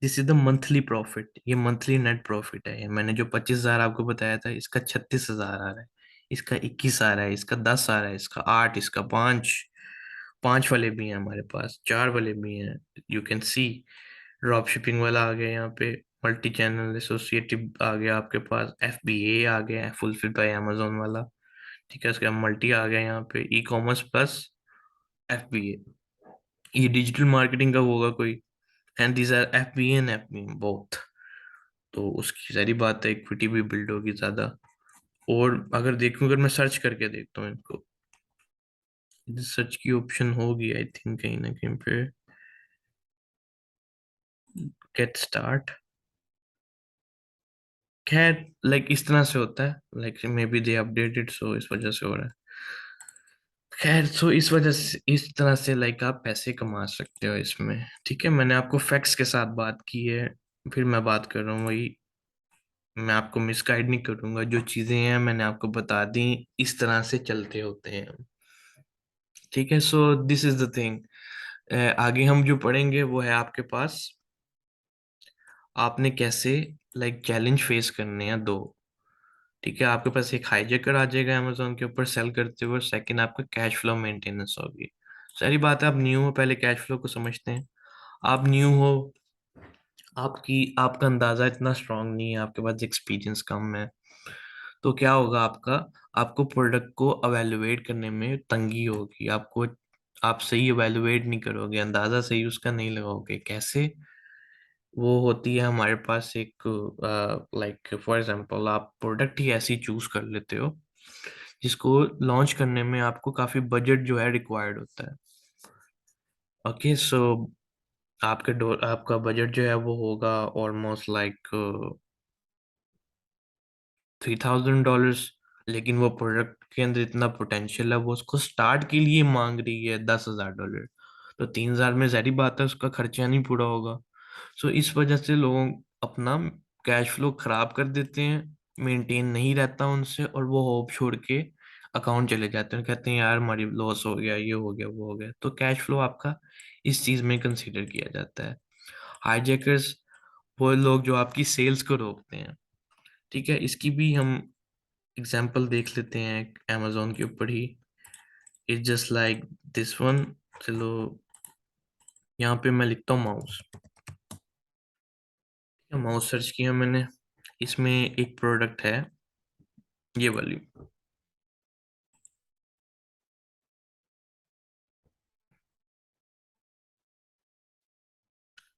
this is the monthly profit, ये मंथली नेट प्रॉफिट है। मैंने जो 25,000 आपको बताया था, इसका 36,000 आ रहा है, इसका 21 आ रहा है, इसका 10 आ रहा है, इसका 8, इसका 5, 5 वाले भी हैं हमारे पास, 4 वाले भी हैं। You can C drop shipping वाला आ गया यहाँ पे, मल्टी चैनल एसोसिएटिव आ गया आपके पास, FBA आ गया, फुलफिल बाय अमेजोन वाला। ठीक है, इसका मल्टी आ गया यहाँ पे, ई कॉमर्स प्लस FBA। ये डिजिटल मार्केटिंग का होगा कोई, and these are FBA and FBA both. तो उसकी सारी बात है, इक्विटी भी बिल्ड होगी ज्यादा। और अगर देखूं, अगर मैं सर्च करके देखता हूँ इनको, सर्च की ऑप्शन होगी आई थिंक कहीं ना कहीं पे, गेट स्टार्ट। खैर, लाइक इस तरह से होता है, like maybe they updated, so इस वजह से हो रहा है। खैर, सो इस वजह से, इस तरह से लाइक आप पैसे कमा सकते हो इसमें। ठीक है, मैंने आपको फैक्ट्स के साथ बात की है, फिर मैं बात कर रहा हूँ वही, मैं आपको मिसगाइड नहीं करूंगा। जो चीजें हैं मैंने आपको बता दी, इस तरह से चलते होते हैं हम। ठीक है, so this is the thing. आगे हम जो पढ़ेंगे वो है आपके पास, आपने कैसे लाइक चैलेंज फेस करने हैं दो। ठीक है, आपके पास एक हाईजैकर आ जाएगा अमेजोन के ऊपर सेल करते हुए, सेकंड आपका कैश फ्लो मेंटेनेंस होगी। सारी बात है, आप न्यू हो, पहले कैश फ्लो को समझते हैं। आप न्यू हो, आपका अंदाजा इतना स्ट्रांग नहीं है, आपके पास एक्सपीरियंस कम है, तो क्या होगा आपका, आपको प्रोडक्ट को अवेलुएट करने में तंगी होगी। आप सही अवेलुएट नहीं करोगे, अंदाजा सही उसका नहीं लगाओगे। कैसे? वो होती है हमारे पास एक, लाइक फॉर एग्जांपल, आप प्रोडक्ट ही ऐसी चूज कर लेते हो जिसको लॉन्च करने में आपको काफी बजट जो है रिक्वायर्ड होता है। ओके, सो आपका बजट जो है वो होगा ऑलमोस्ट लाइक $3,000। लेकिन वो प्रोडक्ट के अंदर इतना पोटेंशियल है, वो उसको स्टार्ट के लिए मांग रही है $10,000। तो 3,000 में जारी बात है उसका खर्चा नहीं पूरा होगा। सो इस वजह से लोग अपना कैश फ्लो खराब कर देते हैं, मेंटेन नहीं रहता उनसे, और वो होप छोड़ के अकाउंट चले जाते हैं, कहते हैं यार हमारी लॉस हो गया, ये हो गया, वो हो गया। तो कैश फ्लो आपका इस चीज में कंसीडर किया जाता है। हाईजैकर्स वो लोग जो आपकी सेल्स को रोकते हैं। ठीक है, इसकी भी हम एग्जाम्पल देख लेते हैं amazon के ऊपर ही। It's just like this one. चलो, यहाँ पे मैं लिखता हूँ माउस। माउस सर्च किया मैंने, इसमें एक प्रोडक्ट है, ये वाली।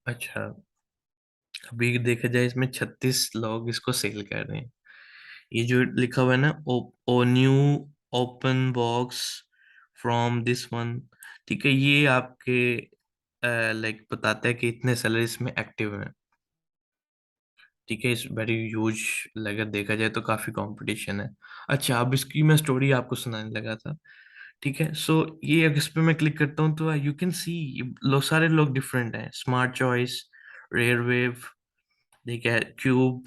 अच्छा, अभी देखा जाए इसमें 36 लोग इसको सेल कर रहे हैं। ये जो लिखा हुआ है ना, oh new open box from this one. ठीक है, ये आपके लाइक बताता है कि इतने सेलर इसमें एक्टिव हैं। ठीक है, इस वेरी ह्यूज, अगर देखा जाए तो काफी कंपटीशन है। अच्छा, अब इसकी मैं स्टोरी आपको सुनाने लगा था। ठीक है, सो ये अगर इस पे मैं क्लिक करता हूँ तो यू कैन सी लोग, सारे लोग डिफरेंट हैं। स्मार्ट चॉइस, रेयर वेव, ठीक है, cube,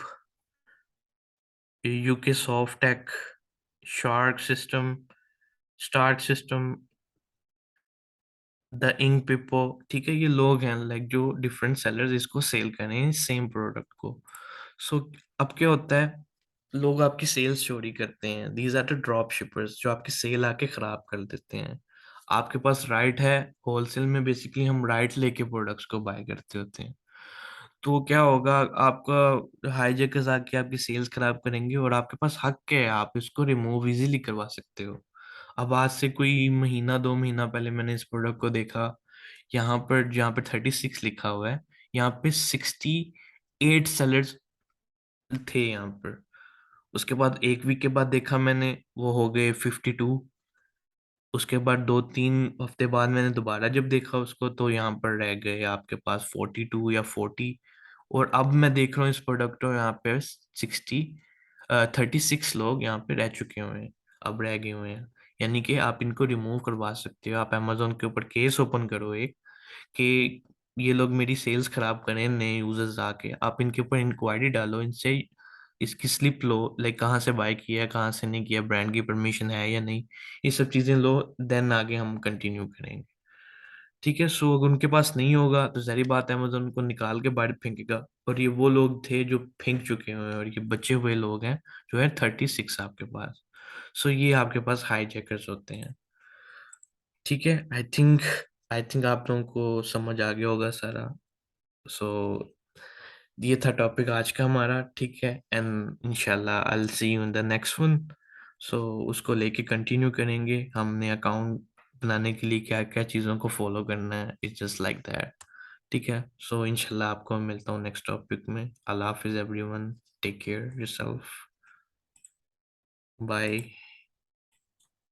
UK soft tech, shark system, start system, the ink पिपो। ठीक है, ये लोग हैं लाइक जो डिफरेंट सेलर्स इसको सेल कर रहे हैं सेम प्रोडक्ट को। सो अब क्या होता है, लोग आपकी सेल्स चोरी करते हैं। These are the drop shippers जो आपकी सेल आके खराब कर देते हैं। आपके पास राइट है, होलसेल में बेसिकली हम राइट लेके प्रोडक्ट्स को बाय करते होते हैं। तो क्या होगा, आपका हाईजैकर्स आके आपकी सेल्स खराब करेंगे, और आपके पास हक है, आप इसको रिमूव इजीली करवा सकते हो। अब आज से कोई महीना 2 महीना पहले मैंने इस प्रोडक्ट को देखा, यहाँ पर 36 लिखा हुआ है, यहाँ पे 68 सेलर्स थे यहाँ पर। उसके बाद एक वीक के बाद देखा मैंने, वो हो गए 52। उसके बाद 2-3 हफ्ते बाद मैंने दोबारा जब देखा उसको, तो यहाँ पर रह गए आपके पास 42 या 40। और अब मैं देख रहा हूँ इस प्रोडक्ट को, यहाँ पे 36 लोग यहाँ पे रह चुके हुए हैं, अब रह गए हुए हैं। यानी कि आप इनको रिमूव करवा सकते हो, आप अमेजोन के ऊपर केस ओपन करो एक, कि ये लोग मेरी सेल्स खराब करें, नए यूजर्स आके, आप इनके ऊपर इंक्वायरी डालो, इनसे इसकी स्लिप लो, लाइक कहाँ से बाय किया है, कहाँ से नहीं किया, ब्रांड की परमिशन है या नहीं, ये सब चीजें लो, देन आगे हम कंटिन्यू करेंगे। ठीक है। सो अगर उनके पास नहीं होगा तो सारी बात है, अमेजोन उनको निकाल के बाहर फेंकेगा। और ये वो लोग थे जो फेंक चुके हैं, और ये बचे हुए लोग हैं जो है 36 आपके पास। सो ये आपके पास हाईजैकर्स होते हैं। ठीक है। आई थिंक आप लोगों को समझ आ गया होगा सारा। सो ये था टॉपिक आज का हमारा। ठीक है, एंड इंशाल्लाह I will see you in the next one. So उसको लेके कंटिन्यू करेंगे, हमने अकाउंट बनाने के लिए क्या क्या चीज़ों को फॉलो करना है, इट्स जस्ट लाइक दैट। ठीक है। सो इंशाल्लाह आपको मैं मिलता हूँ नेक्स्ट टॉपिक में। अल्लाह हाफिज everyone, take care yourself, bye.